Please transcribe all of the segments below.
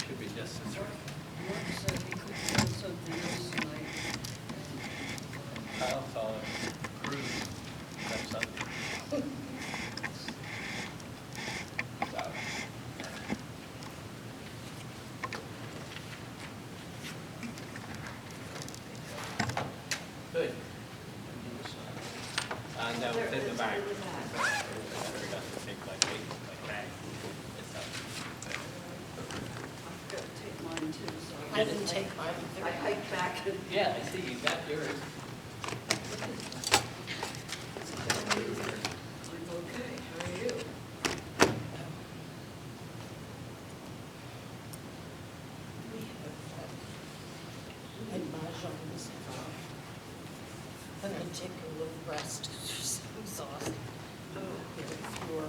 Could be just as right. Mark said he could do something else tonight. Kyle saw a cruise or something. So. Good. No, it's in the back. I forgot to take my bag. It's up. I've got to take mine too, so. I didn't take mine I either. hiked back and. Yeah, I see you got yours. I'm okay, how are you? We have and mahjong this and then take a little rest. Just so exhausted. Oh, here, if you are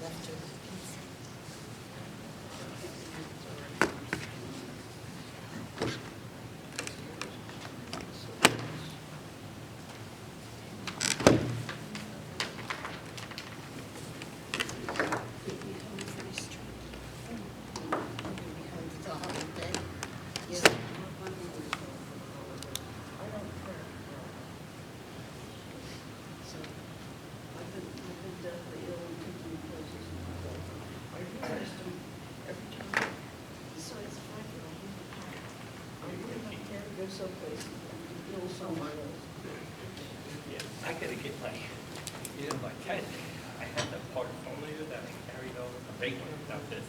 left over. I've been deathly ill and taking places in my life. I realized every time, besides fighting, I really can't go someplace and ill somewhere else. Yeah, I gotta get my, my tent. I had the portfolio that I carried over, a big one, not this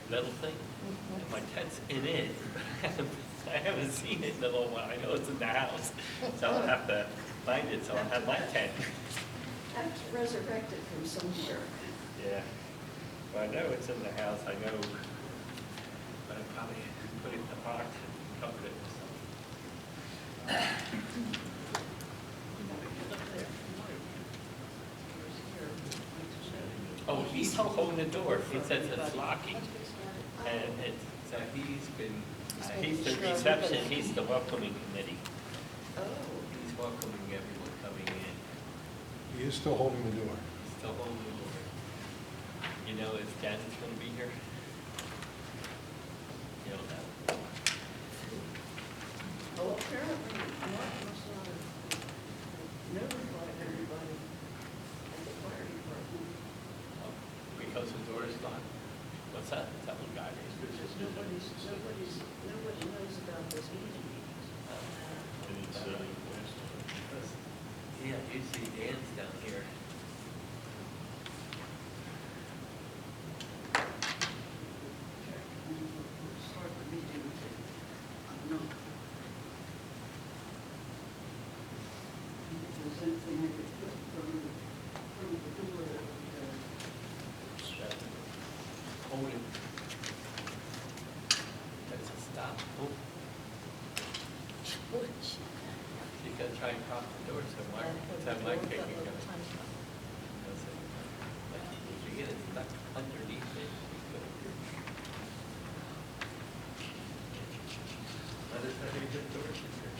little thing. And my tent's in it. I haven't seen it in a little while. I know it's in the house. So I'll have to find it, so I'll have my tent. I have to resurrect it from somewhere. Yeah. Well, I know it's in the house, I know. But I probably put it in the box and covered it with something. Oh, he's holding the door. He says it's locking. And it's, so he's the reception, he's the welcoming committee. Oh. He's welcoming everyone coming in. He is still holding the door. He's still holding the door. You know if Janet's gonna be here? You don't know. Well, apparently, Mark must not have notified everybody at the fire department. Oh, because the door is locked. What's that? Is that one guy? Nobody knows about this meeting. Yeah, usually Dan's down here. It's hard for me to, I'm not. If there's anything I could put from the door that would, Hold it. That's a stop. Oh, you gotta try and pop the door somewhere. Let's have my kick it going. That's it. But if you get it stuck underneath it, you go. That is how you get doors in here.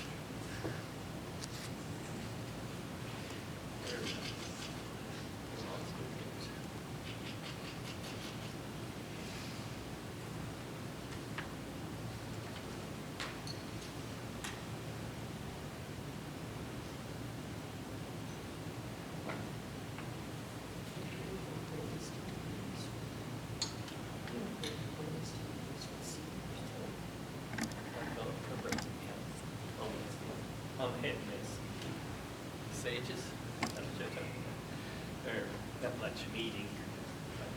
There we go. Lots of things. I'm hitting this. Sages, that's just they're not much meeting, but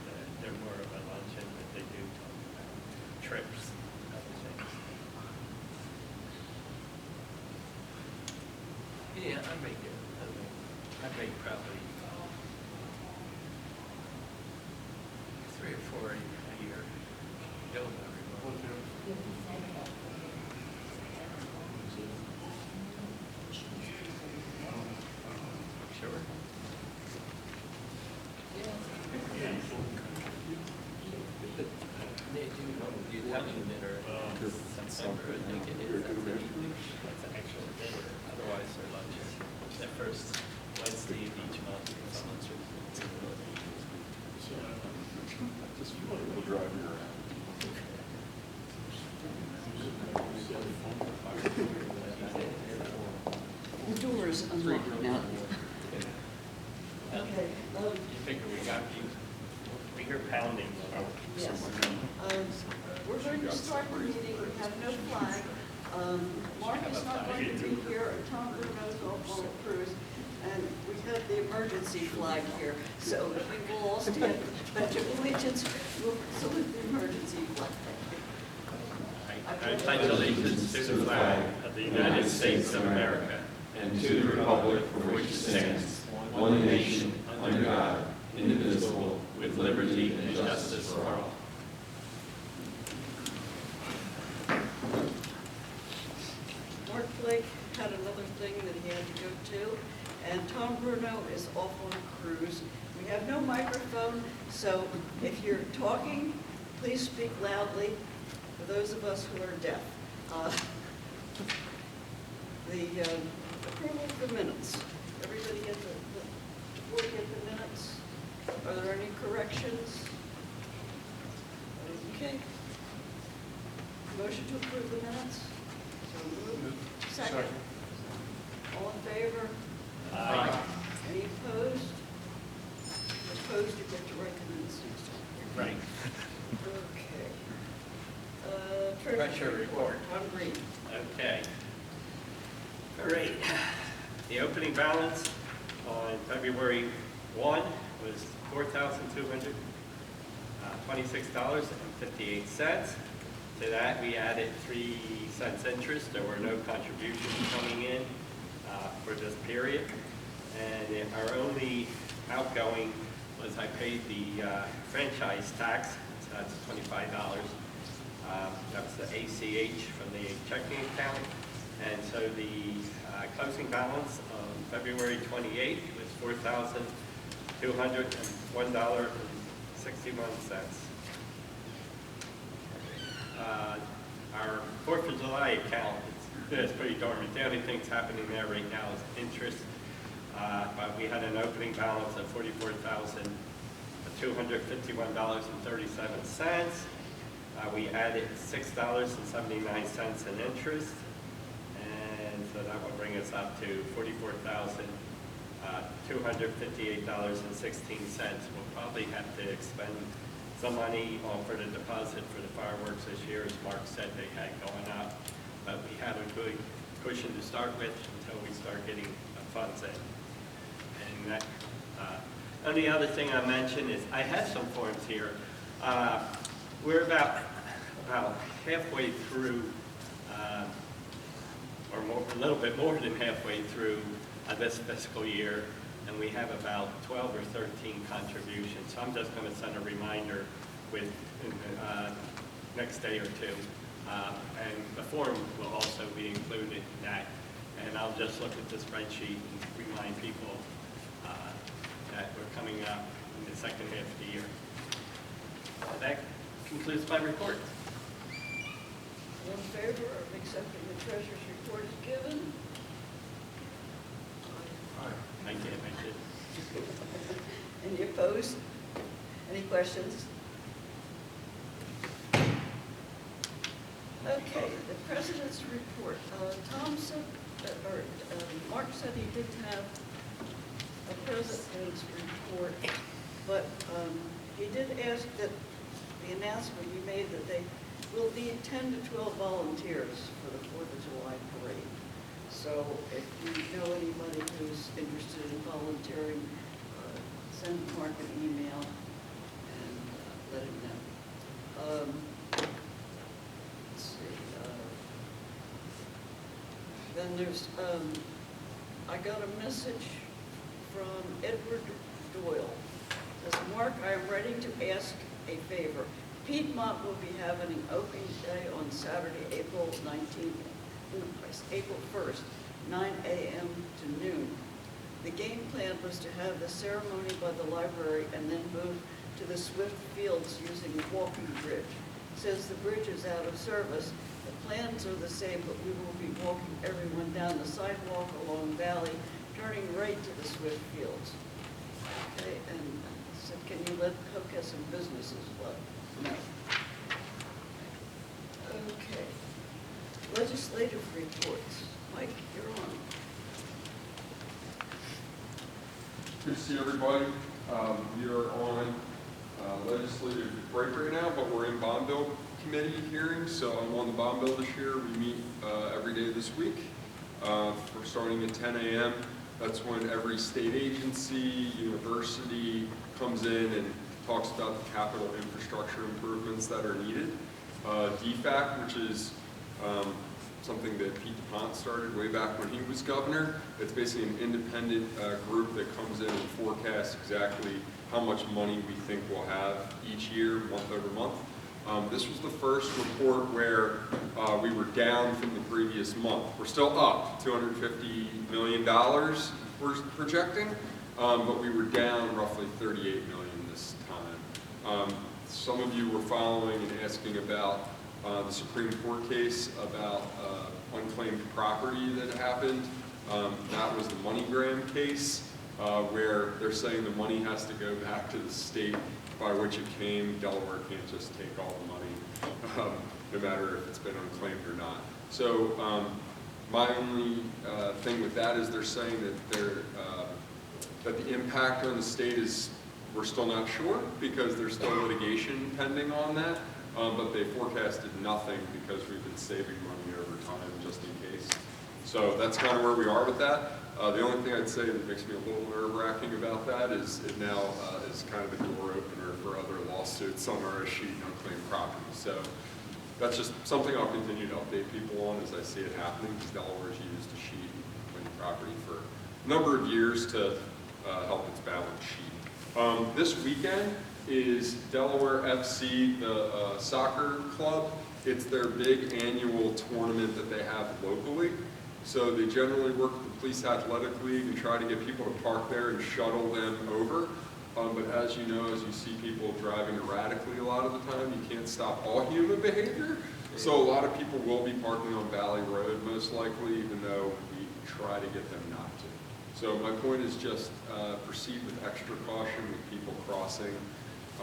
they're more of a luncheon that they do talk about trips and other things. Yeah, I make probably 3 or 4 a year. Don't everyone. Sure. They do the Italian dinner in September, I think it is. That's an evening. That's an actual dinner. Otherwise, they're lunch. The first Wednesday of each month. Just want to drive you around. The door is unlocked now. Okay, You figure we got you, we hear pounding. yes. We're going to start the meeting, we have no flag. Mark is not going to be here, and Tom Bruno's off on a cruise, and we have the emergency flag here. So if we will all stand, pledge of allegiance, we'll salute the emergency flag. I pledge allegiance to the flag of the United States of America and to the republic for which it stands, one nation, under God, indivisible, with liberty and justice for all. Mark Blake had another thing that he had to go to, and Tom Bruno is off on a cruise. We have no microphone, so if you're talking, please speak loudly for those of us who are deaf. The approval of the minutes. Everybody get the board get the minutes? Are there any corrections? Okay. Motion to approve the minutes? So moved. Second. All in favor? Aye. Any opposed? Opposed, you get to write the minutes next time. Right. Okay. Treasurer report. Tom Green. Okay. All right. The opening balance on February 1 was $4,226.58. To that, we added 3 cents interest. There were no contributions coming in for this period. And our only outgoing was I paid the franchise tax, so that's $25. That's the ACH from the checking account. And so the closing balance on February 28th was $4,201.61. Our 4th of July account is pretty dormant. The only thing that's happening there right now is interest. But we had an opening balance of $44,251.37. We added $6.79 in interest, and so that will bring us up to $44,258.16. We'll probably have to expend some money for the deposit for the fireworks this year, as Mark said they had going up, but we have a good cushion to start with until we start getting funds in. And that, only other thing I mentioned is I have some forms here. We're about halfway through, or more, a little bit more than halfway through this fiscal year, and we have about 12 or 13 contributions. So I'm just going to send a reminder with next day or two, and the form will also be included in that. And I'll just look at the spreadsheet and remind people that we're coming up in the second half of the year. That concludes my report. All in favor of accepting the treasurer's report as given? I did. Any opposed? Any questions? Okay, the president's report. Tom said, Mark said he did have a president's report, but he did ask that the announcement be made that they will need 10 to 12 volunteers for the 4th of July parade. So if you know anybody who's interested in volunteering, send Mark an email and let him know. Let's see. Then there's, I got a message from Edward Doyle. It says, Mark, I am ready to ask a favor. Piedmont will be having an opening day on Saturday, April 1st, 9 a.m. to noon. The game plan was to have the ceremony by the library and then move to the Swift Fields using the walking bridge. Since the bridge is out of service, the plans are the same, but we will be walking everyone down the sidewalk along Valley, turning right to the Swift Fields. Okay, and said, can you let Hockessin businesses what? No. Okay. legislative reports. Mike, you're on. Good to see everybody. We are on legislative break right now, but we're in bond bill committee hearings, so I'm on the bond bill this year. We meet every day this week. We're starting at 10 a.m. That's when every state agency, university comes in and talks about the capital infrastructure improvements that are needed. DFAC, which is something that Pete DuPont started way back when he was governor. It's basically an independent group that comes in and forecasts exactly how much money we think we'll have each year, month over month. This was the first report where we were down from the previous month. We're still up, $250 million we're projecting, but we were down roughly $38 million this time. Some of you were following and asking about the Supreme Court case about unclaimed property that happened. That was the MoneyGram case, where they're saying the money has to go back to the state by which it came. Delaware can't just take all the money, no matter if it's been unclaimed or not. So my only thing with that is they're saying that that the impact on the state is, we're still not sure because there's still litigation pending on that, but they forecasted nothing because we've been saving money over time just in case. So that's kind of where we are with that. The only thing I'd say that makes me a little nerve-wracking about that is it now is kind of a door opener for other lawsuits on our sheet and unclaimed property. So that's just something I'll continue to update people on as I see it happening, because Delaware's used the sheet and unclaimed property for a number of years to help its balance sheet. This weekend is Delaware FC, the soccer club. It's their big annual tournament that they have locally. So they generally work with the Police Athletic League and try to get people to park there and shuttle them over. But as you know, as you see people driving erratically a lot of the time, you can't stop all human behavior. So a lot of people will be parking on Valley Road most likely, even though we try to get them not to. So my point is just proceed with extra caution with people crossing.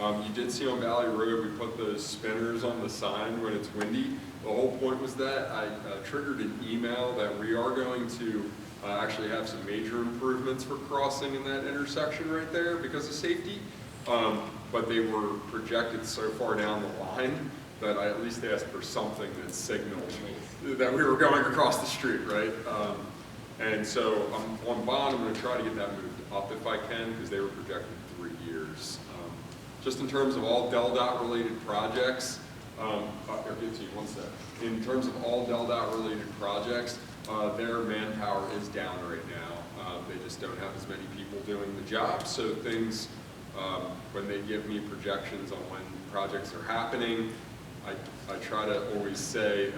You did see on Valley Road, we put those spinners on the sign when it's windy. The whole point was that I triggered an email that we are going to actually have some major improvements for crossing in that intersection right there because of safety. But they were projected so far down the line that I at least asked for something that signaled that we were going across the street, right? And so on bond, I'm going to try to get that moved up if I can, because they were projected 3 years. Just in terms of all DelDOT related projects, I'll give it to you one sec. In terms of all DelDOT related projects, their manpower is down right now. They just don't have as many people doing the job. So things, when they give me projections on when projects are happening, I try to always say,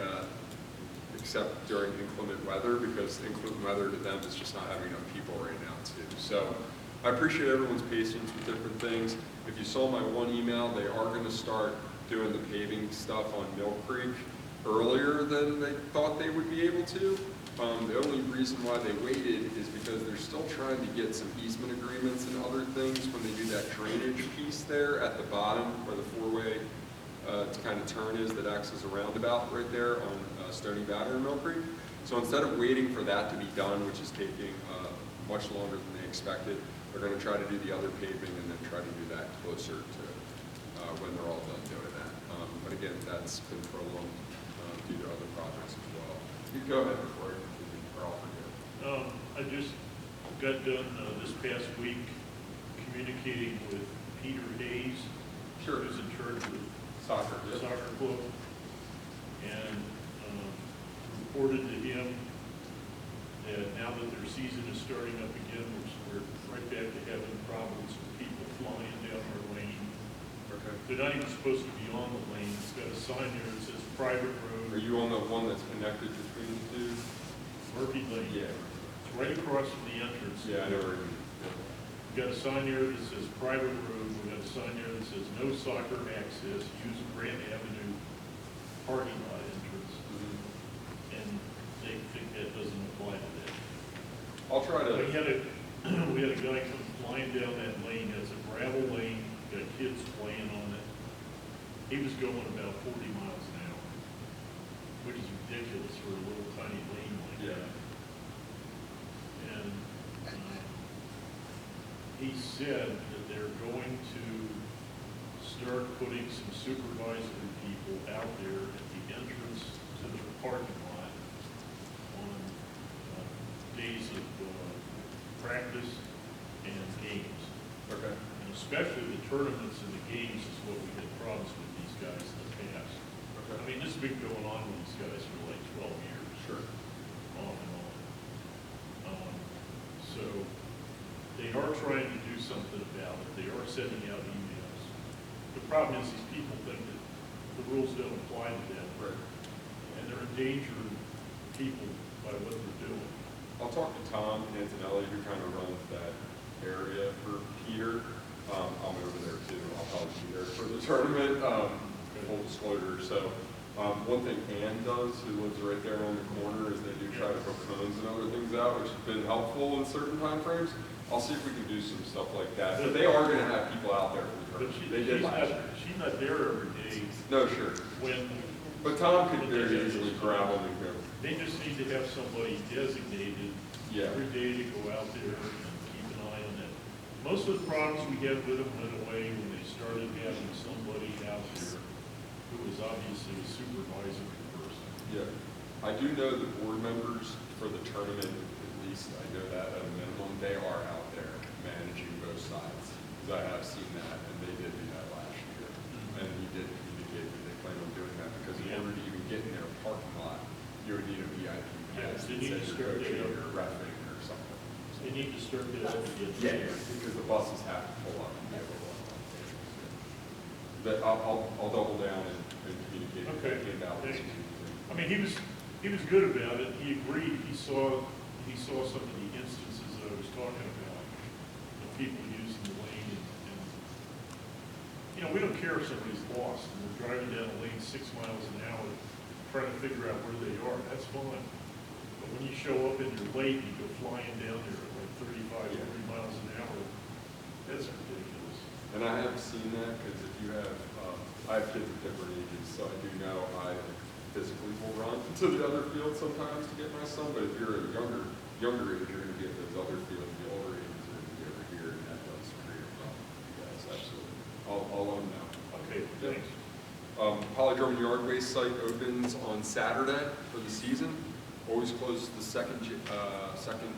except during inclement weather, because inclement weather to them is just not having enough people right now too. So I appreciate everyone's patience with different things. If you saw my one email, they are going to start doing the paving stuff on Mill Creek earlier than they thought they would be able to. The only reason why they waited is because they're still trying to get some easement agreements and other things when they do that drainage piece there at the bottom where the four-way kind of turn is that acts as a roundabout right there on Stony Battery and Mill Creek. So instead of waiting for that to be done, which is taking much longer than they expected, they're going to try to do the other paving and then try to do that closer to when they're all done doing that. But again, that's been prolonged due to other projects as well. You go ahead before I continue, or I'll forget. I just got done this past week communicating with Peter Hayes, Sure. who's in charge of Soccer. the soccer club, and reported to him that now that their season is starting up again, we're right back to having problems with people flying down our lane. Okay. They're not even supposed to be on the lane. It's got a sign there that says private road. Are you on the one that's connected between the two? Murphy Lane. Yeah. It's right across from the entrance. Yeah, I know where you We've got a sign there that says private road. We've got a sign there that says no soccer access. Use Grant Avenue parking lot entrance. And they think that doesn't apply to that. I'll try We to. had a guy come flying down that lane. It's a gravel lane. Got kids playing on it. He was going about 40 miles an hour, which is ridiculous. ridiculous for a little tiny lane like Yeah. that. And he said that they're going to start putting some supervisory people out there at the entrance to the parking lot on days of practice and games. Okay. And especially the tournaments and the games is what we had problems with these guys in the past. Okay. I mean, this has been going on with these guys for like 12 years. Sure. Off and on. So they are trying to do something about it. They are sending out emails. The problem is these people think that the rules don't apply to them. Right. And they're endangering people by what they're doing. I'll talk to Tom Antonelli, who kind of runs that area for Peter. I'll be over there too. I'll probably be there for the tournament, full disclosure. So one thing Ann does, who lives right there on the corner, is they do try to put cones and other things out, which has been helpful in certain time frames. I'll see if we can do some stuff like that. But they are going to have people out there for the But tournament. They did last year. she's not there every day No, sure. when But Tom could very easily grab them and go. they just need to have somebody designated Yeah. every day to go out there and keep an eye on it. Most of the problems we had with them went away when they started having somebody out there who was obviously a supervisory person. Yeah. I do know the board members for the tournament, at least I know that at a minimum, they are out there managing both sides. Because I have seen that, and they did do that last year. And he did indicate that they plan on doing that, because in order to even get in their parking lot, you would need a VIP Yeah, pass they that need says to you're start coaching there. or reffing or something. They need to start that up again. Yeah, because the buses have to pull up and be able to run on stage. But I'll double down and communicate with Okay, him about this. thanks. I mean, he was good about it. He agreed. He saw some of the instances that I was talking about of people using the lane and you know, we don't care if somebody's lost and they're driving down a lane 6 miles an hour trying to figure out where they are. That's fine. But when you show up and you're late and you go flying down there at like 35, 40 miles an hour, that's ridiculous. And I have seen that, because if you have, I have kids of different ages, so I do know I physically will run to the other field sometimes to get my son, but if you're a younger age, you're gonna be at those other fields, the older ages are gonna be over here, and that does create a problem. Yes, absolutely. I'll let them know. Okay, thanks. Polydrome Yard Waste site opens on Saturday for the season. Always closes the second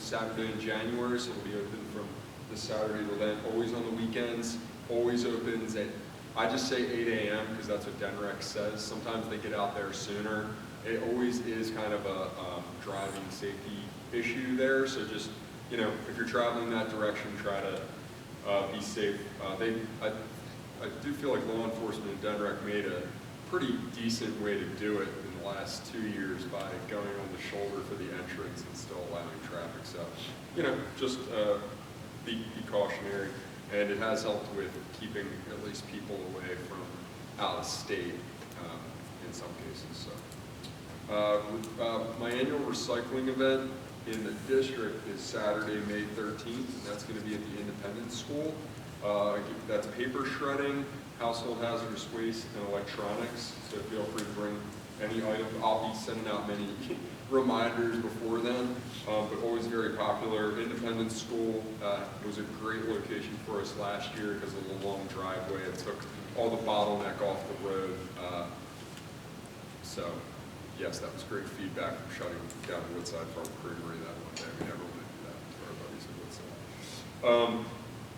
Saturday in January, so it'll be open from this Saturday to then. Always on the weekends. Always opens at, I just say 8 a.m. because that's what DENREC says. Sometimes they get out there sooner. It always is kind of a driving safety issue there. So just, you know, if you're traveling that direction, try to be safe. I do feel like law enforcement in DENREC made a pretty decent way to do it in the last 2 years by going on the shoulder for the entrance and still allowing traffic. So, you know, just be cautionary. And it has helped with keeping at least people away from out of state in some cases. So, my annual recycling event in the district is Saturday, May 13th, and that's going to be at the Independence School. That's paper shredding, household hazardous waste, and electronics. So feel free to bring any item. I'll be sending out many reminders before then, but always very popular. Independence School was a great location for us last year because of the long driveway. It took all the bottleneck off the road. So yes, that was great feedback from shutting down the Woodside Farm Creamery that one day. We never want to do that to our buddies at Woodside.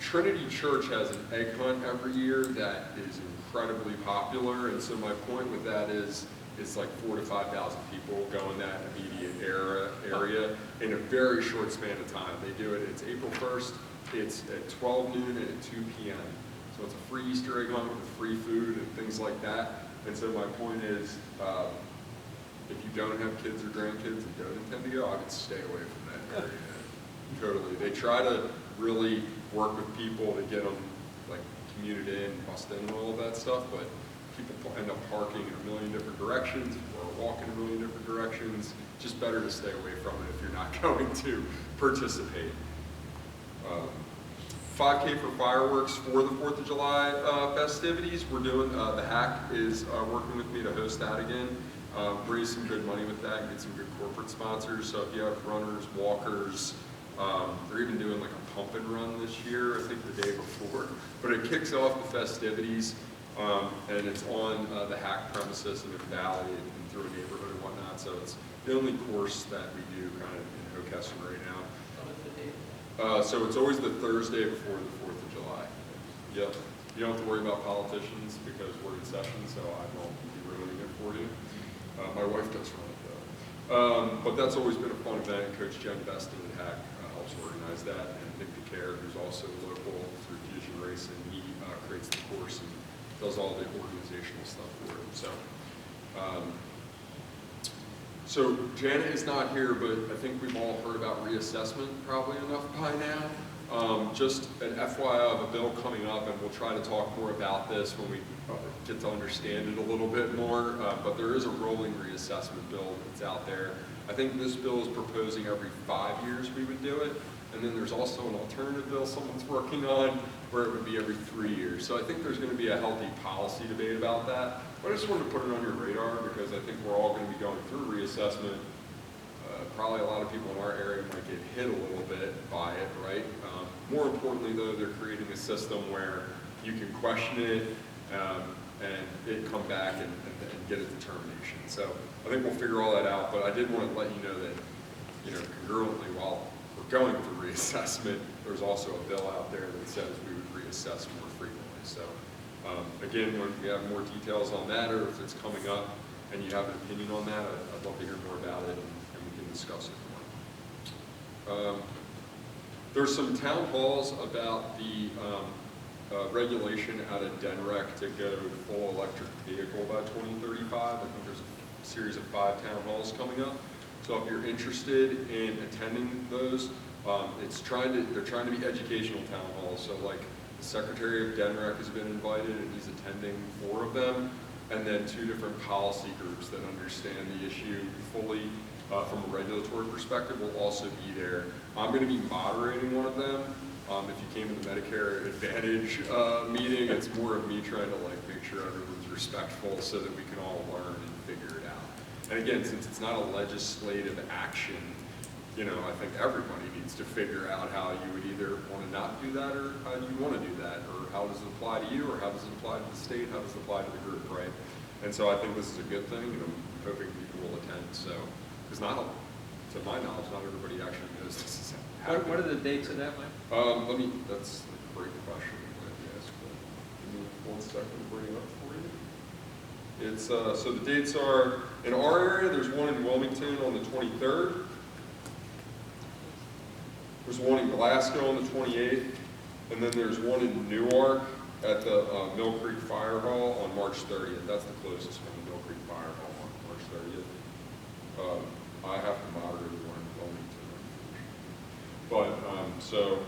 Trinity Church has an egg hunt every year that is incredibly popular, and so my point with that is it's like 4,000 to 5,000 people go in that immediate area in a very short span of time. They do it, it's April 1st, it's at 12 noon and at 2 p.m. So it's a free Easter egg hunt with free food and things like that. And so my point is, if you don't have kids or grandkids and don't intend to go, I would stay away from that area. Totally. They try to really work with people to get them like commuted in, bussed in and all of that stuff, but people end up parking in a million different directions or walking in a million different directions. Just better to stay away from it if you're not going to participate. 5K for fireworks for the 4th of July festivities. We're doing, the Hack is working with me to host that again. raise some good money with that, get some good corporate sponsors. So if you have runners, walkers, they're even doing like a pump and run this year, I think the day before. But it kicks off the festivities, and it's on the Hack premises in the valley and through a neighborhood and whatnot. So it's the only course that we do kind of in Hockessin right now. So it's always the Thursday before the 4th of July. Yep. You don't have to worry about politicians because we're in session, so I won't be ruining it for you. My wife does run it though. But that's always been a fun event. Coach Jen Beston at Hack helps organize that, and Nick DeCare, who's also local through Fusion Racing, he creates the course and does all the organizational stuff for it. So Janet is not here, but I think we've all heard about reassessment probably enough by now. Just an FYI of a bill coming up, and we'll try to talk more about this when we get to understand it a little bit more, but there is a rolling reassessment bill that's out there. I think this bill is proposing every 5 years we would do it, and then there's also an alternative bill someone's working on where it would be every 3 years. So I think there's going to be a healthy policy debate about that. But I just wanted to put it on your radar because I think we're all going to be going through reassessment. Probably a lot of people in our area might get hit a little bit by it, right? More importantly, though, they're creating a system where you can question it and it come back and get a determination. So I think we'll figure all that out. But I did want to let you know that, congruently, while we're going through reassessment, there's also a bill out there that says we would reassess more frequently. So again, when we have more details on that, or if it's coming up and you have an opinion on that, I'd love to hear more about it. Discuss it more. There's some town halls about the regulation out of DENREC to go to full electric vehicle by 2035. I think there's a series of 5 town halls coming up. So if you're interested in attending those, they're trying to be educational town halls. So like the Secretary of DENREC has been invited and he's attending 4 of them, and then 2 different policy groups that understand the issue fully. From a regulatory perspective, will also be there. I'm going to be moderating one of them. If you came to the Medicare Advantage meeting, it's more of me trying to make sure everyone's respectful so that we can all learn and figure it out. And again, since it's not a legislative action, I think everybody needs to figure out how you would either want to not do that or how you want to do that, or how does it apply to you, or how does it apply to the state, how does it apply to the group, right? And so I think this is a good thing, and I'm hoping people will attend. So. Because to my knowledge, not everybody actually knows this is happening. What are the dates of that, Mike? That's a great question. I'm glad you asked, but give me 1 second to bring it up for you. It's, so the dates are, in our area, there's one in Wilmington on the 23rd. There's one in Glasgow on the 28th. And then there's one in Newark at the Mill Creek Fire Hall on March 30th. That's the closest from the Mill Creek Fire Hall on March 30th. I have to moderate one in Wilmington, but so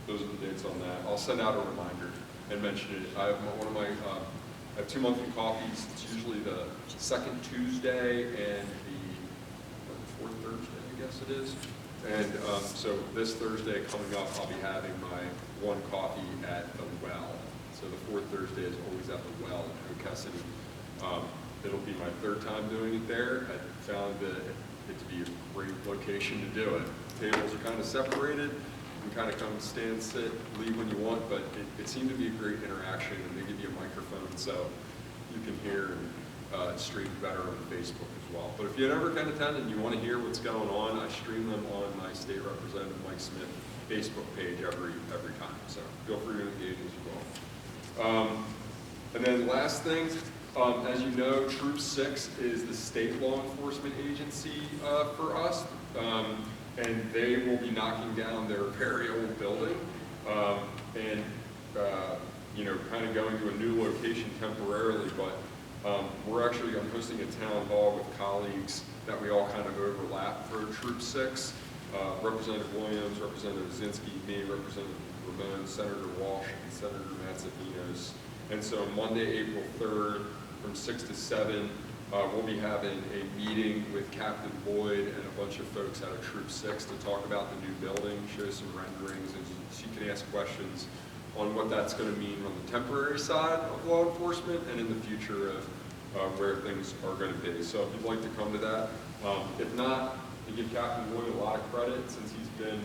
those are the dates on that. I'll send out a reminder and mention it. I have I have 2 monthly coffees. It's usually the 2nd Tuesday and the 4th Thursday, I guess it is. And so this Thursday coming up, I'll be having my 1 coffee at the Well. So the 4th Thursday is always at the Well in Hockessin. It'll be my 3rd time doing it there. I found it to be a great location to do it. Tables are kind of separated. You can kind of come, stand, sit, leave when you want, but it seemed to be a great interaction, and they give you a microphone so you can hear and stream better on Facebook as well. But if you ever can attend and you want to hear what's going on, I stream them on my State Representative Mike Smith Facebook page every time. So feel free to engage as well. And then last thing, as you know, Troop 6 is the state law enforcement agency for us, and they will be knocking down their very old building and kind of going to a new location temporarily. But I'm hosting a town hall with colleagues that we all kind of overlap for Troop 6. Representative Williams, Representative Zinsky, me, Representative Ramon, Senator Walsh, and Senator Mazzavinos. And so Monday, April 3rd, from 6 to 7, we'll be having a meeting with Captain Boyd and a bunch of folks out of Troop 6 to talk about the new building, show some renderings, and so you can ask questions on what that's going to mean on the temporary side of law enforcement and in the future of where things are going to be. So if you'd like to come to that, if not, to give Captain Wood a lot of credit since he's been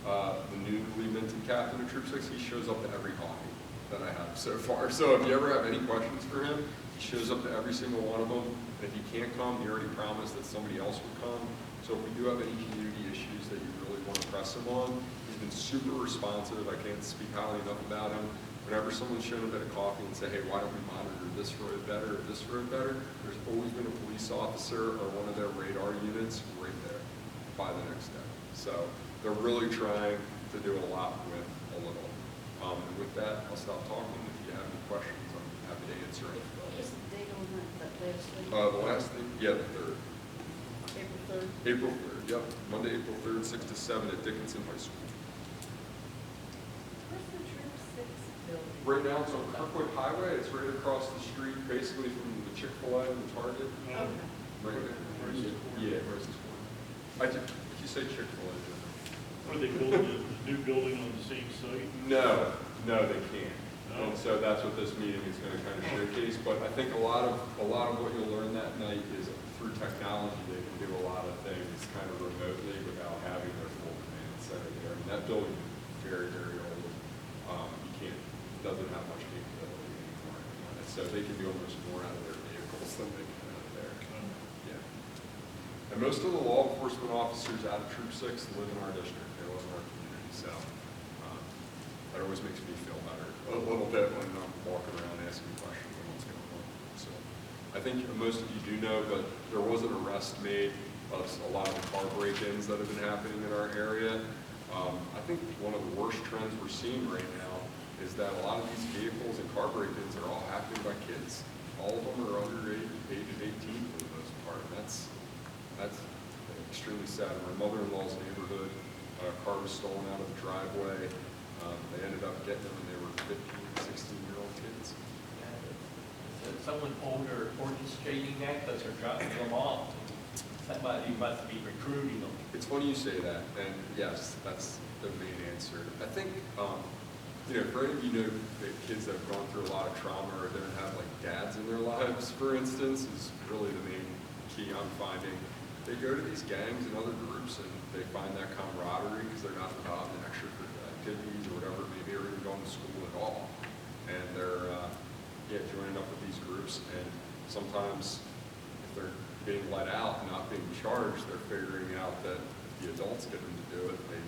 the newly minted captain of Troop 6. He shows up to every hockey that I have so far. So if you ever have any questions for him, he shows up to every single one of them. And if he can't come, he already promised that somebody else would come. So if we do have any community issues that you really want to press him on, he's been super responsive. I can't speak highly enough about him. Whenever someone's shown up at a coffee and say, hey, why don't we monitor this road better or this road better, there's always been a police officer or one of their radar units right there by the next day. So they're really trying to do a lot with a little. And with that, I'll stop talking. If you have any questions, I'm happy to answer it. What was the date on that last thing? The last thing, yeah, the 3rd. April 3rd? April 3rd, yep. Monday, April 3rd, 6 to 7 at Dickinson High School. Where's the Troop 6 building? Right now, it's on Kirkwood Highway. It's right across the street, basically from the Chick-fil-A and the Target. Oh, Right there. Yeah, right this corner. If you say Chick-fil-A, Are they building a new building on the same site? no, they can't. No. And so that's what this meeting is going to kind of showcase. But I think a lot of what you'll learn that night is through technology, they can do a lot of things kind of remotely without having their full command center there. I mean, that building is very, very old. Doesn't have much capability anymore. And so they can do almost more out of their vehicles than they can out of there. Yeah. And most of the law enforcement officers out of Troop 6 live in our district. They live in our community. So that always makes me feel better a little bit when I'm walking around asking questions on what's going on. So I think most of you do know, but there was an arrest made of a lot of the car break-ins that have been happening in our area. I think one of the worst trends we're seeing right now is that a lot of these vehicles and car break-ins are all happening by kids. All of them are under age of 18 for the most part. And that's extremely sad. In my mother-in-law's neighborhood, a car was stolen out of the driveway. They ended up getting them when they were 15, 16-year-old kids. So someone older orchestrating that because they're dropping them off. Somebody must be recruiting them. It's funny you say that, and yes, that's the main answer. I think, for any of you know that kids that have gone through a lot of trauma or don't have like dads in their lives, for instance, is really the main key I'm finding. They go to these gangs and other groups and they find that camaraderie because they're not involved in extracurricular activities or whatever. Maybe they're even going to school at all. And they're joining up with these groups, and sometimes if they're being let out and not being charged, they're figuring out that if the adults get them to do it, they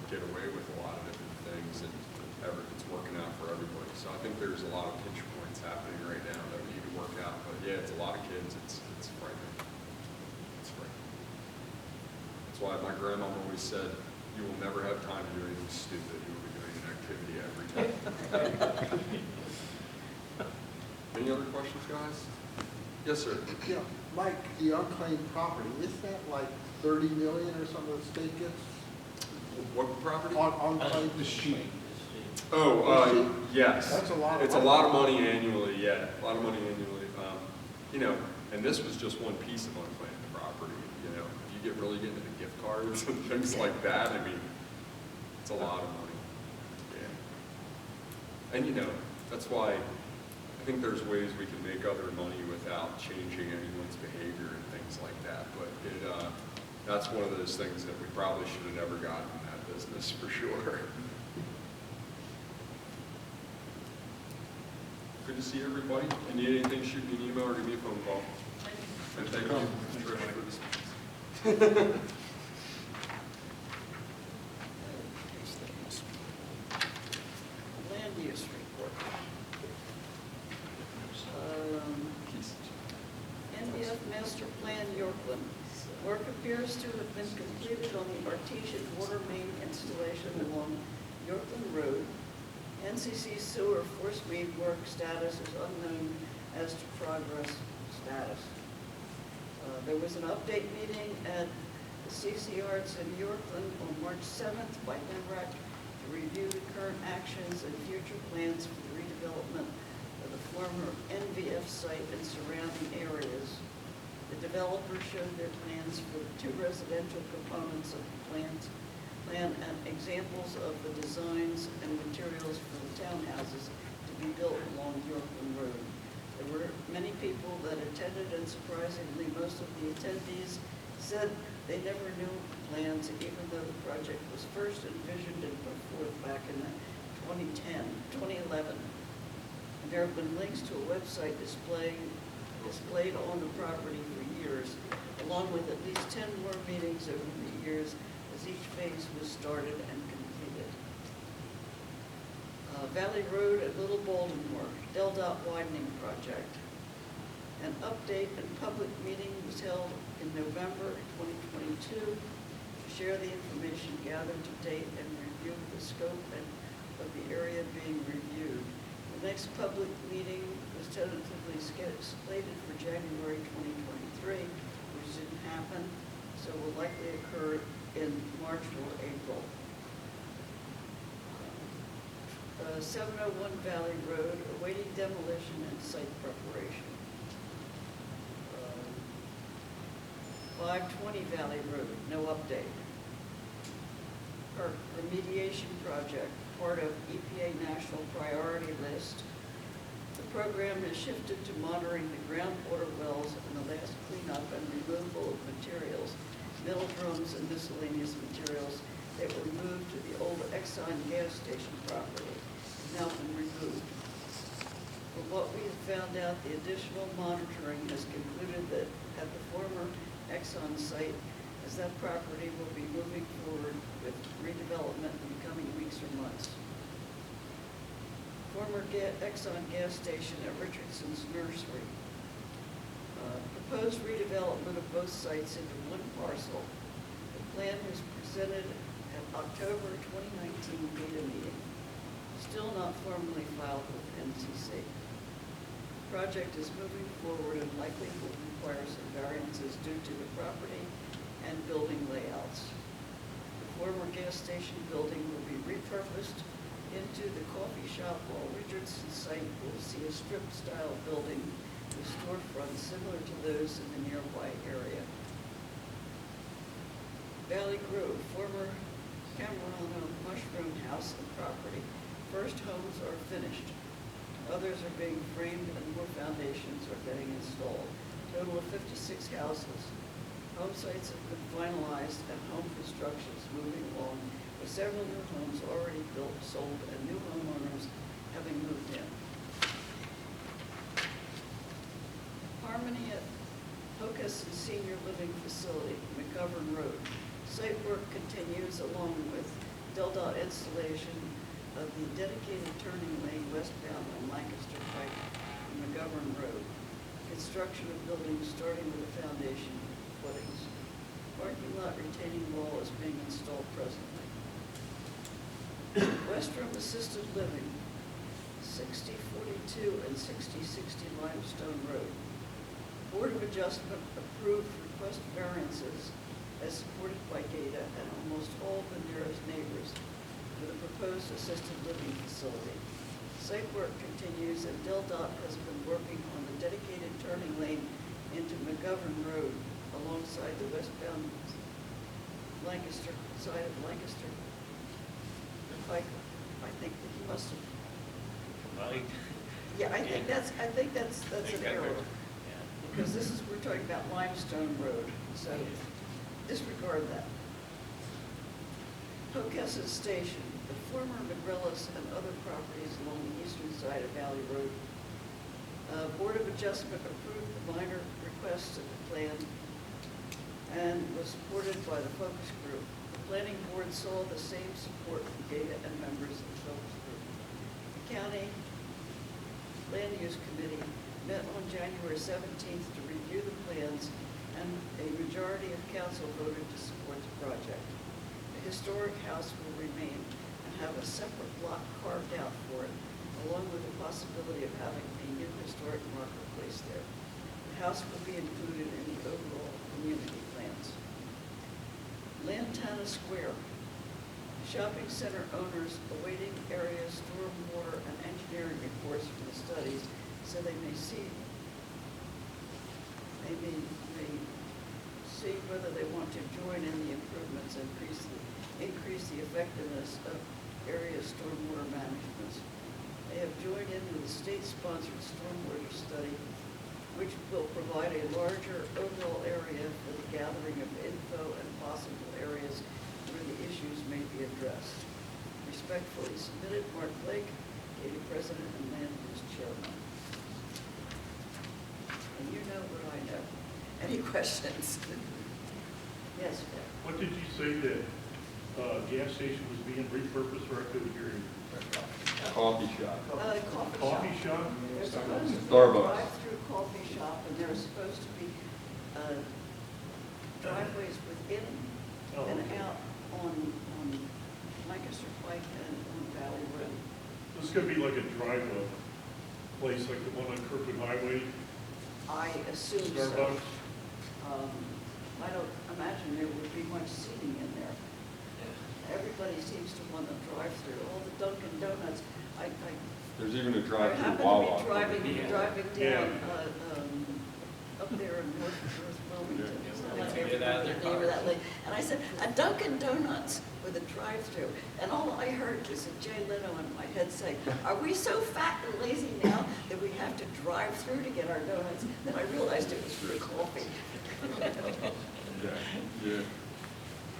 get away with a lot of different things, and it's working out for everybody. So I think there's a lot of pinch points happening right now that we need to work out. But yeah, it's a lot of kids. It's frightening. It's frightening. That's why my grandma always said, you will never have time to do anything stupid. You will be doing an activity every day. Any other questions, guys? Yes, sir. Yeah, Mike, the unclaimed property, is that like 30 million or something the state gets? What property? Unclaimed The sheet. Oh, yes. That's a lot of It's a money. lot of money annually, yeah, a lot of money annually. And this was just one piece of unclaimed property, If you get really get into gift cards and things like that, I mean, it's a lot of money, yeah. And, that's why I think there's ways we can make other money without changing anyone's behavior and things like that. But that's one of those things that we probably should have never gotten in that business for sure. Good to see everybody. If you need anything, shoot me an email or give me a phone call. And thank you, Trish, for this. Land use report. NDF Master Plan Yorkland. Work appears to have been completed on the artesian water main installation along Yorkland Road. NCC sewer force main work status is unknown as to progress status. There was an update meeting at the CCRs in Yorkland on March 7th by NEMRAC to review the current actions and future plans for the redevelopment of the former NVF site and surrounding areas. The developer showed their plans for the 2 residential components of the plan and examples of the designs and materials for the townhouses to be built along Yorkland Road. There were many people that attended, and surprisingly, most of the attendees said they never knew plans, even though the project was first envisioned and put forth back in 2011. And there have been links to a website displayed on the property for years, along with at least 10 more meetings over the years as each phase was started and completed. Valley Road at Little Baltimore, DelDOT widening project. An update and public meeting was held in November 2022 to share the information gathered to date and review the scope of the area being reviewed. The next public meeting was tentatively slated for January 2023, which didn't happen, so will likely occur in March or April. 701 Valley Road, awaiting demolition and site preparation. 520 Valley Road, no update. Park remediation project, part of EPA National Priority List. The program has shifted to monitoring the groundwater wells and the last cleanup and removal of materials, metal drums and miscellaneous materials that were moved to the old Exxon gas station property, have now been removed. From what we have found out, the additional monitoring has concluded that at the former Exxon site, as that property will be moving forward with redevelopment in the coming weeks or months. Former Exxon gas station at Richardson's Nursery. Proposed redevelopment of both sites into one parcel. The plan was presented at October 2019 beta meeting. Still not formally filed with NCC. Project is moving forward and likely will require some variances due to the property and building layouts. The former gas station building will be repurposed into the coffee shop, while Richardson's site will see a strip-style building with storefronts similar to those in the nearby area. Valley Grove, former Camerano Mushroom House and property. First homes are finished. Others are being framed and more foundations are getting installed. Total of 56 houses. Home sites have been finalized and home construction is moving along, with several new homes already built, sold, and new homeowners having moved in. Harmony at Hockessin Senior Living Facility, McGovern Road. Site work continues along with DelDOT installation of the dedicated turning lane westbound on Lancaster Pike and McGovern Road. Construction of buildings starting with the foundation footings. Parking lot retaining wall is being installed presently. Western Assisted Living, 6042 and 6060 Limestone Road. Board of Adjustment approved request variances as supported by GHADA and almost all the nearest neighbors for the proposed assisted living facility. Site work continues and DelDOT has been working on the dedicated turning lane into McGovern Road alongside the westbound Lancaster side of Lancaster Pike. I think that he must have. Right. Yeah, I think that's an error. Yeah. Because this is, we're talking about Limestone Road, so disregard that. Hockessin Station, the former McGrillis and other properties along the eastern side of Valley Road. Board of Adjustment approved the minor request of the plan and was supported by the focus group. The planning board saw the same support from GHADA and members of the focus group. The county Land Use Committee met on January 17th to review the plans, and a majority of council voted to support the project. The historic house will remain and have a separate block carved out for it, along with the possibility of having a new historic marker placed there. The house will be included in the overall community plans. Lantana Square. Shopping center owners awaiting area stormwater and engineering reports from the studies so they may see whether they want to join in the improvements and increase the effectiveness of area stormwater management. They have joined in with a state-sponsored stormwater study, which will provide a larger overall area for the gathering of info and possible areas where the issues may be addressed. Respectfully submitted, Mark Blake, Katie President, and Lynn is Chairman. And you know what I know. Any questions? Yes, Jack. What did you say that gas station was being repurposed for? I couldn't hear you. Coffee shop. Coffee shop? There's supposed to be a Starbucks. drive-through coffee shop, and there's supposed to be driveways within Oh, and okay. out on Lancaster Pike and on Valley Road. This is gonna be like a drive-up place, like the one on Kirkwood Highway, I assume so. Starbucks. I don't imagine there would be much seating in there. Everybody seems to want to drive through, all the Dunkin' Donuts. There's even a I drive-through happened to Wawa. be driving Yeah. down, up there in North Wilmington. Yeah. It's not Yeah. like Get everybody out of their can name cars. that late. And I said, a Dunkin' Donuts with a drive-through. And all I heard was a Jay Leno in my head say, are we so fat and lazy now that we have to drive through to get our donuts? Then I realized it was for coffee. Yeah, yeah.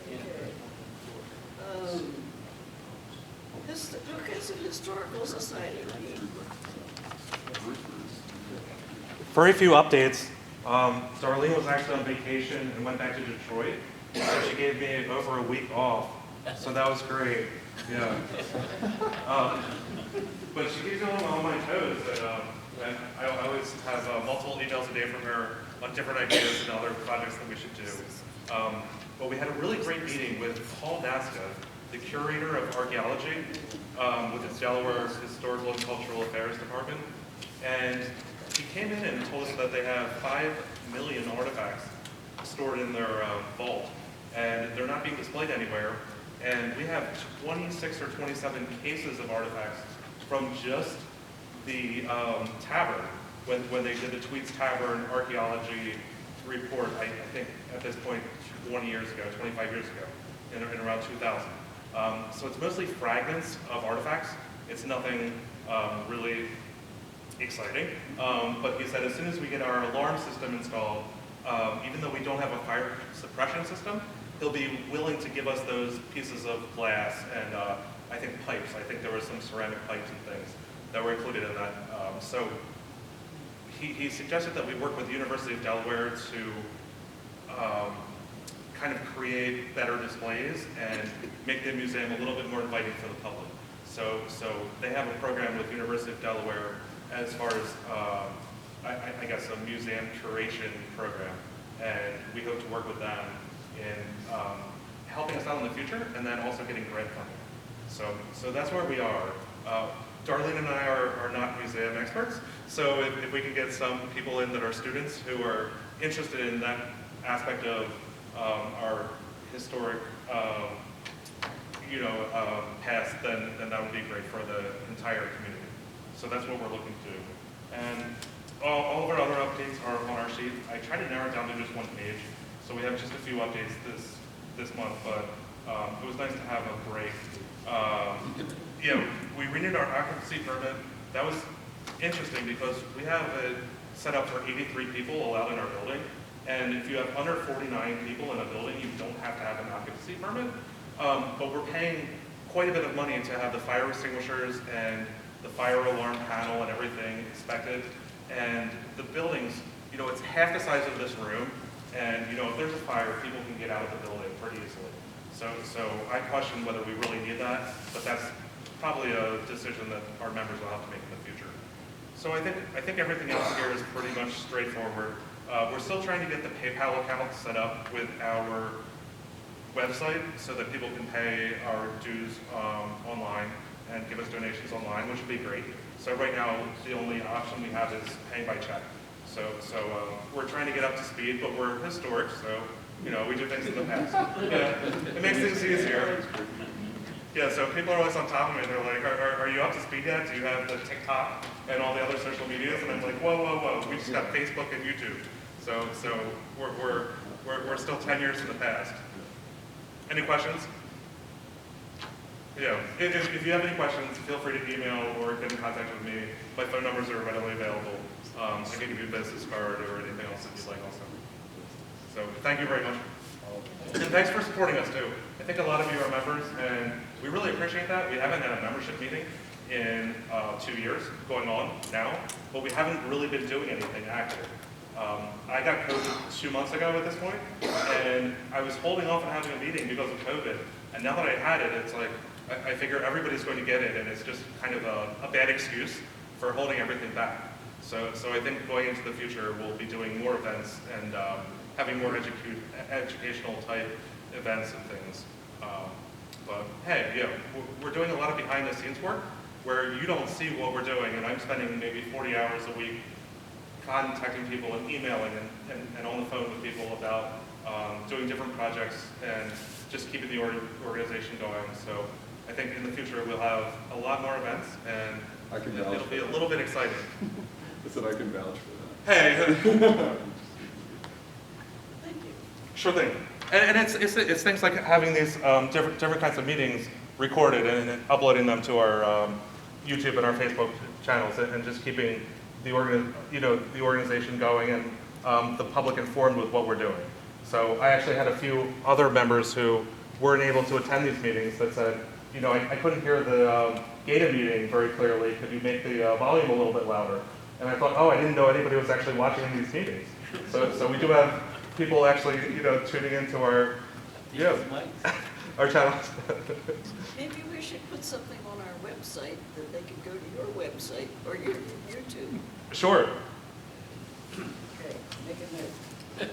Okay. Hockessin Historical Society. Very few updates. Darlene was actually on vacation and went back to Detroit, so she gave me over a week off, so that was great. Yeah. But she keeps me on my toes, and I always have multiple emails a day from her on different ideas and other projects that we should do. But we had a really great meeting with Paul Naska, the curator of archaeology with the Delaware Historical and Cultural Affairs Department. And he came in and told us that they have 5 million artifacts stored in their vault, and they're not being displayed anywhere. And we have 26 or 27 cases of artifacts from just the tavern, when they did the Tweeds Tavern archaeology report, I think at this point 20 years ago, 25 years ago, in around 2000. So it's mostly fragments of artifacts. It's nothing really exciting. But he said as soon as we get our alarm system installed, even though we don't have a fire suppression system, he'll be willing to give us those pieces of glass and I think pipes. I think there were some ceramic pipes and things that were included in that. So he suggested that we work with the University of Delaware to kind of create better displays and make the museum a little bit more inviting for the public. So they have a program with University of Delaware as far as, I guess, a museum curation program. And we hope to work with them in helping us out in the future and then also getting grant funding. So that's where we are. Darlene and I are not museum experts, so if we can get some people in that are students who are interested in that aspect of our historic, past, then that would be great for the entire community. So that's what we're looking to do. And all of our other updates are on our sheet. I tried to narrow it down to just one page, so we have just a few updates this month, but it was nice to have a break. We renewed our occupancy permit. That was interesting because we have it set up for 83 people allowed in our building. And if you have under 49 people in a building, you don't have to have an occupancy permit. But we're paying quite a bit of money to have the fire extinguishers and the fire alarm panel and everything inspected. And the buildings, it's half the size of this room. And, if there's a fire, people can get out of the building pretty easily. So I question whether we really need that, but that's probably a decision that our members will have to make in the future. So I think everything else here is pretty much straightforward. We're still trying to get the PayPal account set up with our website so that people can pay our dues online and give us donations online, which would be great. So right now, the only option we have is paying by check. So we're trying to get up to speed, but we're historic, so we do things in the past. Yeah, it makes things easier. Yeah, so people are always on top of me. They're like, are you up to speed yet? Do you have the TikTok and all the other social medias? And I'm like, whoa. We just got Facebook and YouTube. So we're still 10 years in the past. Any questions? if you have any questions, feel free to email or get in contact with me. My phone numbers are readily available. I can give you a business card or anything else that you'd like also. So thank you very much. And thanks for supporting us too. I think a lot of you are members and we really appreciate that. We haven't had a membership meeting in 2 years going on now, but we haven't really been doing anything active. I got COVID 2 months ago at this point, and I was holding off on having a meeting because of COVID. And now that I had it, it's like, I figure everybody's going to get it, and it's just kind of a bad excuse for holding everything back. So I think going into the future, we'll be doing more events and having more educational type events and things. But hey, yeah, we're doing a lot of behind the scenes work where you don't see what we're doing, and I'm spending maybe 40 hours a week contacting people and emailing and on the phone with people about doing different projects and just keeping the organization going. So I think in the future we'll have a lot more events and I can it'll be a little bit exciting. I said I can vouch for Hey, Thank you. sure thing. And it's things like having these different kinds of meetings recorded and uploading them to our YouTube and our Facebook channels and just keeping the organization going and the public informed with what we're doing. So I actually had a few other members who weren't able to attend these meetings that said, I couldn't hear the GHADA meeting very clearly. Could you make the volume a little bit louder? And I thought, I didn't know anybody was actually watching these meetings. So we do have people actually, tuning into our channels. Maybe we should put something on our website that they can go to your website or your YouTube. Sure. Okay, make a note.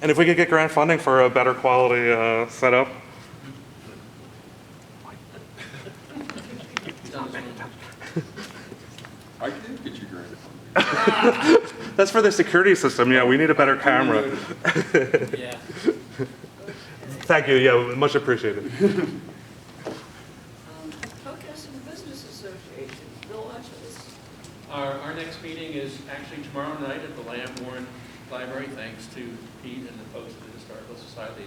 And if we could get grant funding for a better quality setup. I can get you grant funding. That's for the security system. Yeah, we need a better camera. Yeah. Thank you. Yeah, much appreciated. Hockessin Business Association, Bill Watches. Our next meeting is actually tomorrow night at the Lamborn Library, thanks to Pete and the folks at the Historical Society.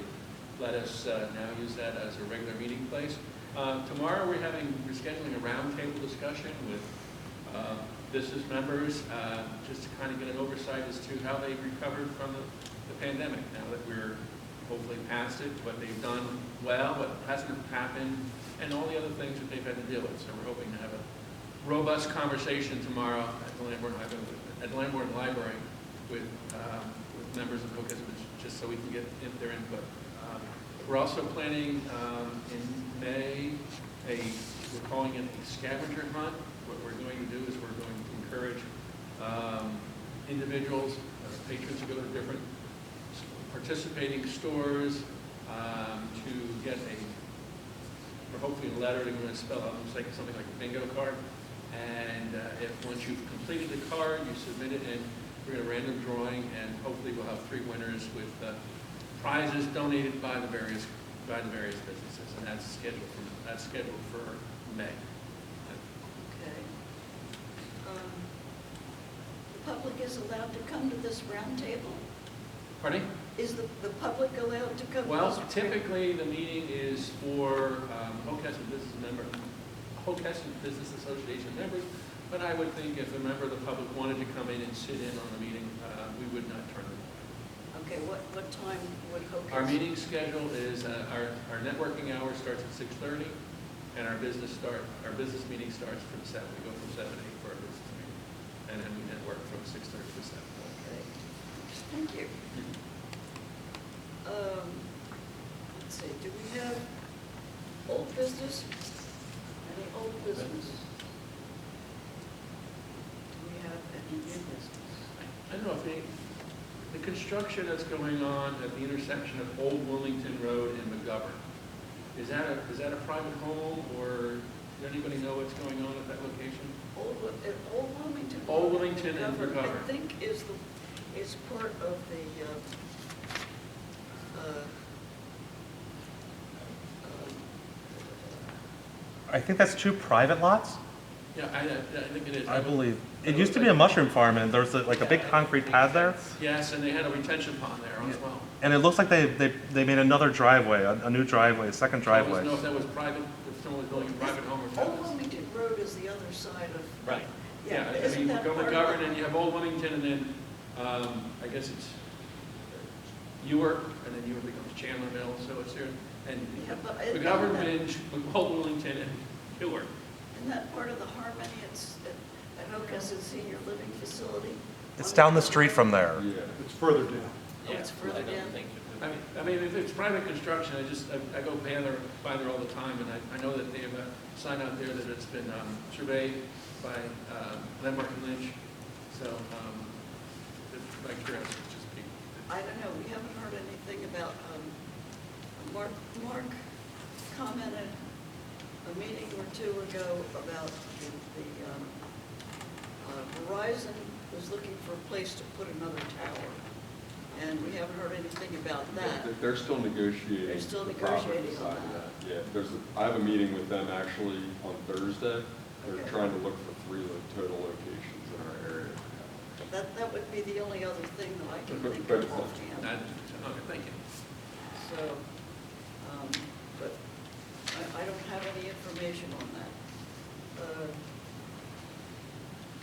Let us now use that as a regular meeting place. Tomorrow we're scheduling a roundtable discussion with business members, just to kind of get an oversight as to how they've recovered from the pandemic. Now that we're hopefully past it, what they've done well, what hasn't happened, and all the other things that they've had to deal with. So we're hoping to have a robust conversation tomorrow at the Lamborn Library with members of Hockessin, just so we can get their input. We're also planning in May we're calling it a scavenger hunt. What we're going to do is we're going to encourage individuals, patrons to go to different participating stores to get hopefully a letter they're going to spell out, like something like a bingo card. And if once you've completed the card, you submit it, and we're going to random drawing, and hopefully we'll have 3 winners with prizes donated by the various businesses, and that's scheduled for May. Okay. The public is allowed to come to this roundtable? Pardon me? Is the public allowed to come? Well, to this typically the meeting is for Hockessin Business Association members, but I would think if a member of the public wanted to come in and sit in on the meeting, we would not turn them away. Okay, what time would Hockessin? Our meeting schedule is, our networking hour starts at 6:30, and our business meeting starts from 7. We go from 7 to 8 for our business meeting, and then we network from 6:30 to 7. Okay, thank you. Let's see, do we have old business? Any old business? Do we have any new business? I don't know if the construction that's going on at the intersection of Old Wilmington Road and McGovern, is that a private home, or does anybody know what's going on at that location? Old Wilmington. Old Wilmington and I McGovern. think is part of the, I think that's 2 private lots. Yeah, I think it is. I believe. It used to be a mushroom farm, and there's like a big concrete pad there. Yes, and they had a retention pond there as well. And it looks like they made another driveway, a new driveway, a second I driveway. wasn't know if that was private, if someone was building a private home or if that Old was. Wilmington Road is the other side of. Right. Yeah, I isn't mean, that go part of McGovern the- and you have Old Wilmington and then, I guess it's York, and then York becomes Chandlerville, so it's there. And Yeah, but McGovern, that- Minge, Old Wilmington, and Newark. Isn't that part of the Harmony? It's at Hockessin Senior Living Facility? It's down the street from there. Yeah. It's further down. Oh, it's further I don't down? think it I mean, if it's private construction, I go by there all the time, and I know that they have a sign out there that it's been surveyed by Landmark and Lynch, so, my curiosity would just be. I don't know, we haven't heard anything about, Mark commented a meeting or two ago about the Verizon was looking for a place to put another tower, and we haven't heard anything about that. They're still negotiating. They're still the project negotiating on side of that. Yeah, I have a meeting with them actually on Thursday. They're Okay. trying to look for 3 total locations in our area. That would be the only other thing that I can think But- of offhand. Okay, thank you. So, but I don't have any information on that.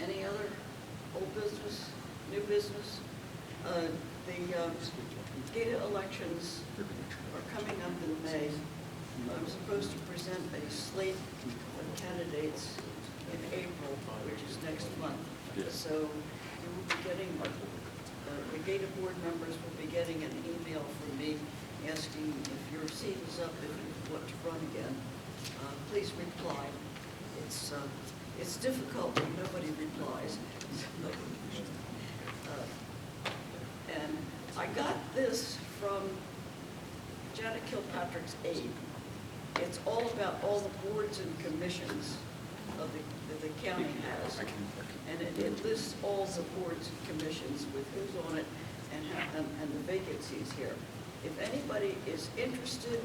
Any other old business, new business? The GHADA elections are coming up in May. I'm supposed to present a slate of candidates in April, which is next month. Yeah. So you will be getting, the GHADA board members will be getting an email from me asking if your seat is up, if you want to run again, please reply. It's difficult when nobody replies. And I got this from Janet Kilpatrick's aide. It's all about all the boards and commissions that the county has. And it lists all the boards and commissions with who's on it and the vacancies here. If anybody is interested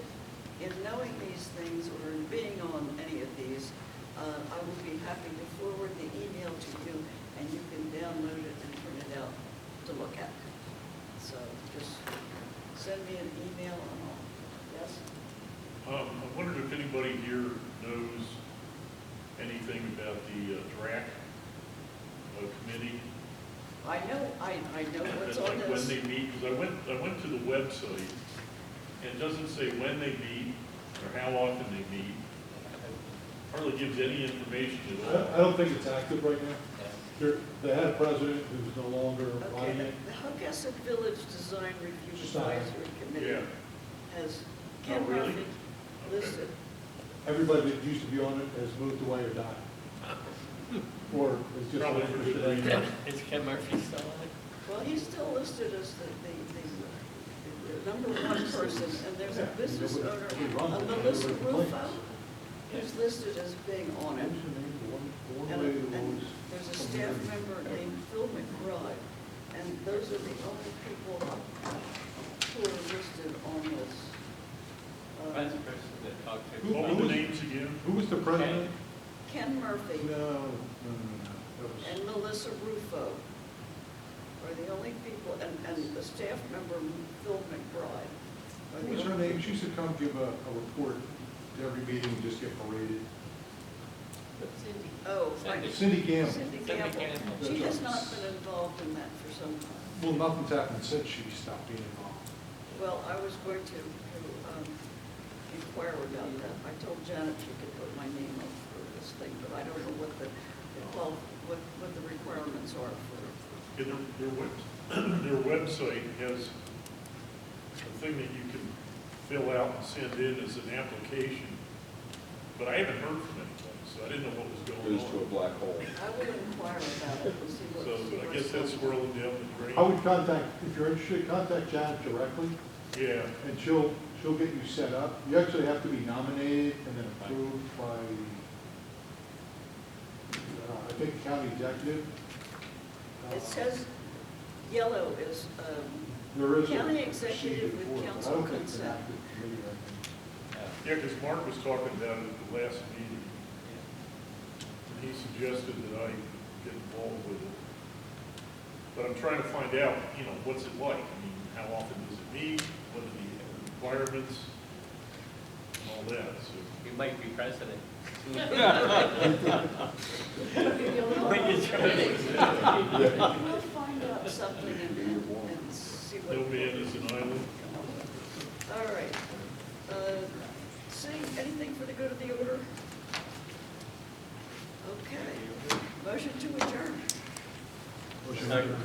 in knowing these things or in being on any of these, I would be happy to forward the email to you, and you can download it and print it out to look at. So just send me an email and all. Yes? I wondered if anybody here knows anything about the DRAC committee? I know what's on Like when this. they meet, because I went to the website, and it doesn't say when they meet or how often they meet. Hardly gives any information at all. I don't think it's active right now. They had a president who's no longer Okay, running it. the Hockessin Village Design Review Stein. Advisory Committee Yeah. has Ken Oh, really? Murphy listed. Everybody that used to be on it has moved away or died. Or is just Probably not for interested good anymore. Is Ken Murphy still on it? Well, he's still listed as the number one person, and there's a business owner, Melissa Rufo, who's listed as being on it. And there's a staff member named Phil McBride, and those are the only people who are listed on this. Vice President that talked to. What were the names again? Who was the president? Ken Murphy No. That was, and Melissa Rufo are the only people, and the staff member, Phil McBride. are what the was her only- name? She used to come give a report to every meeting and just get paraded. Cindy. Oh, Cindy. Cindy Gamble. Cindy Cindy Gamble. Gamble. She has not been involved in that for some time. Well, nothing's happened since she stopped being involved. Well, I was going to inquire about that. I told Janet she could put my name up for this thing, but I don't know what what the requirements are for. Yeah, their website has a thing that you can fill out and send in as an application, but I haven't heard from anybody, so I didn't know what was going Goes to a on. black hole. I will inquire about it and see what. So see I what's guess that's going on. swirling down the drain. I would contact, if you're interested, contact Janet directly, Yeah, and she'll get you set up. You actually have to be nominated and then approved by, I think, the county executive. It says yellow is, There is a county executive procedure with for it, but council I don't think it's an consent. active committee right now. yeah, because Mark was talking about it at the last meeting, and he suggested that I get involved with it. But I'm trying to find out, what's it like? I mean, how often does it meet? What are the requirements? And all that, so. You might be president. When you're training. We'll find out something and see what. No man is an island. All right. See, anything for the good of the order? Okay. Motion to adjourn. Motion.